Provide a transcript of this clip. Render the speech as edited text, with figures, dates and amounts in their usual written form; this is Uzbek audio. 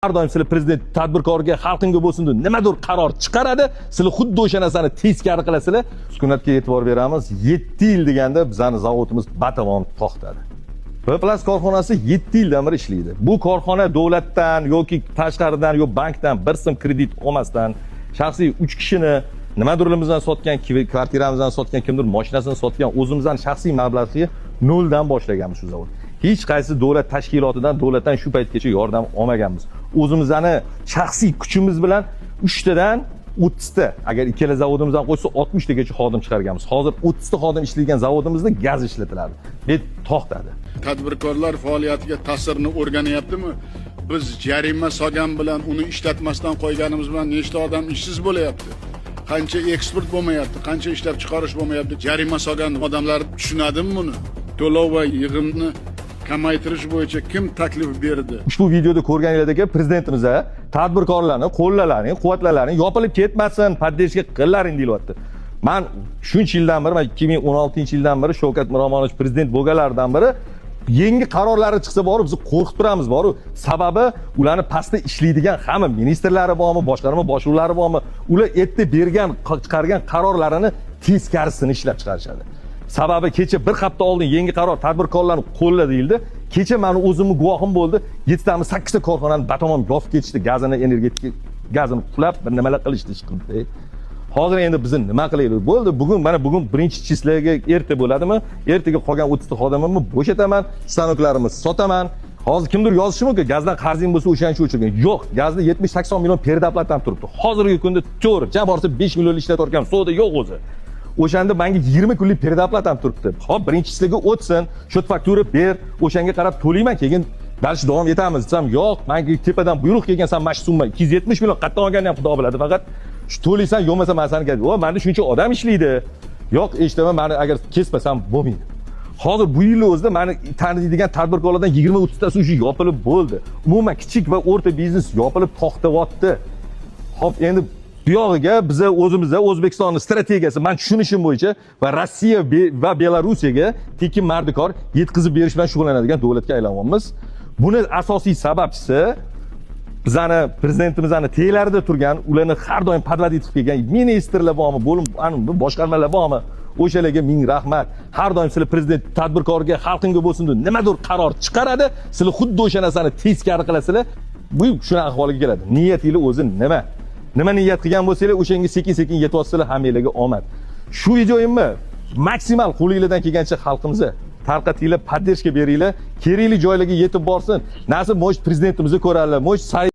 har doim sizlar prezident tadbirkorga, xalqingga bo'lsin deb nimadir qaror chiqaradi, sizlar xuddi o'sha narsani teskari qilasizlar. Sukunatga e'tibor beramiz. 7 yil deganda bizning zavodimiz batavom to'xtadi. Plus korxonasi 7 yildan beri ishlaydi. Bu korxona davlatdan yoki tashqaridan yo bankdan bir so'm kredit olmasdan shaxsiy 3 kishini nimadirligimizdan sotgan, kvartiramizdan sotgan, kimdir mashinasini sotgan, o'zimizdan shaxsiy mablag'ni noldan boshlaganmiz shu zavod. Hech qaysi davlat tashkilotidan, davlatdan shu paytgacha yordam olmaganmiz. O'zimizning shaxsiy kuchimiz bilan 3 tadan 30 ta, agar ikkala zavodimizdan qo'ysa 60 tagacha xodim chiqarganmiz. Hozir 30 ta xodim ishlaydigan zavodimizda gaz ishlatiladi. Bet to'xtadi. Tadbirkorlar faoliyatiga ta'sirini o'rganyaptimi? Biz jarima solgan bilan uni ishlatmasdan qo'yganimiz bilan nechta odam ishsiz bo'layapti? Qancha eksport bo'lmayapti, qancha ishlab chiqarish bo'lmayapti? Jarima solgan odamlar tushunadimi buni? To'lov va yig'imni kamaytirish bo'yicha kim taklif berdi? Ushbu videoda ko'rganingizdek prezidentimiz tadbirkorlarni qo'llalaring, quvvatlalaring, yopilib ketmasin, podдержка qilaring deyapti. Men shuncha yildan beri, 2016-yildan beri Shavkat Miromonovich prezident bo'lganlardan beri yangi qarorlari chiqsa borib biz qo'rqib turamiz boru. Sababi ularni pastda ishlaydigan hamma ministrlari bormi, boshqarma boshliqlari bormi, ular erta bergan, chiqargan qarorlarini teskarisini ishlab chiqarishadi. Sababi kecha bir hafta oldin yangi qaror tadbirkorlarni qo'lla deyildi. Kecha meni o'zimni guvohim bo'ldi. 7 tami 8 ta korxonani batamom yopib ketishdi, gazini, energetik gazini qulab bir nimalar qilishdi chiqdi. Hozir endi biz nima qilaylik? Bo'ldi, bugun birinchi chislaga erta bo'ladimi? Ertaga qolgan 30 ta xodimimni bo'shataman, stanoklarimni sotaman. Hozir kimdir yozishi mumkin, gazdan qarzing bo'lsa o'shancha o'chirgan. Yo'q, gazda 70-80 million perdaplatam turibdi. Hozirgi kunda to'g'ri, jam borsa 5 million ishlatayotgan suvda yo'q o'zi. O'shanda menga 20 kunlik perdaplatam turibdi. Hop, birinchi chislaga o'tsin, shot faktura ber, o'shanga qarab to'layman, keyin dars davom etamiz desam, yo'q, menga tepadan buyruq kelgan, sen mana shu summa 270 million qayerdan olganini ham xudo biladi, faqat shu to'laysan, yo'masa men seni gaz. O, menda shuncha odam ishlaydi. Yo'q, eshitaman, meni agar kesmasam bo'lmaydi. Hozir bu yil o'zida meni taniydigan tadbirkorlardan 20-30 tasi shu yopilib bo'ldi. Umuman kichik va o'rta biznes yopilib to'xtayapti. Hop, endi bu yog'iga biz o'zimizda O'zbekistonning strategiyasi men tushunishim bo'yicha va Rossiya va Belorussiyaga tekin mardikor yetkazib berish bilan shug'ullanadigan davlatga aylanyapmiz. Buni asosiy sababchisi bizani prezidentimizning teylarida turgan, ularni har doim podvad etib kelgan ministrlar bormi, bo'lim boshqarmalar bormi? O'shalarga ming rahmat. Har doim sizlar prezident tadbirkorga, xalqingga bo'lsin deb nimadir qaror chiqaradi, sizlar xuddi o'sha narsani teskari qilasizlar. Bu shuna ahvolga keladi. Niyatingiz o'zi nima? Nima niyat qilgan bo'lsangiz, o'shanga sekin-sekin yetyapsizlar, hammanglarga omad. Shu videoyimni maksimal qo'lingizdan kelgancha xalqimizga tarqatinglar, podдержка beringlar, kerakli joylarga yetib borsin. Nasib mo'sh prezidentimizni ko'radilar, mo'sh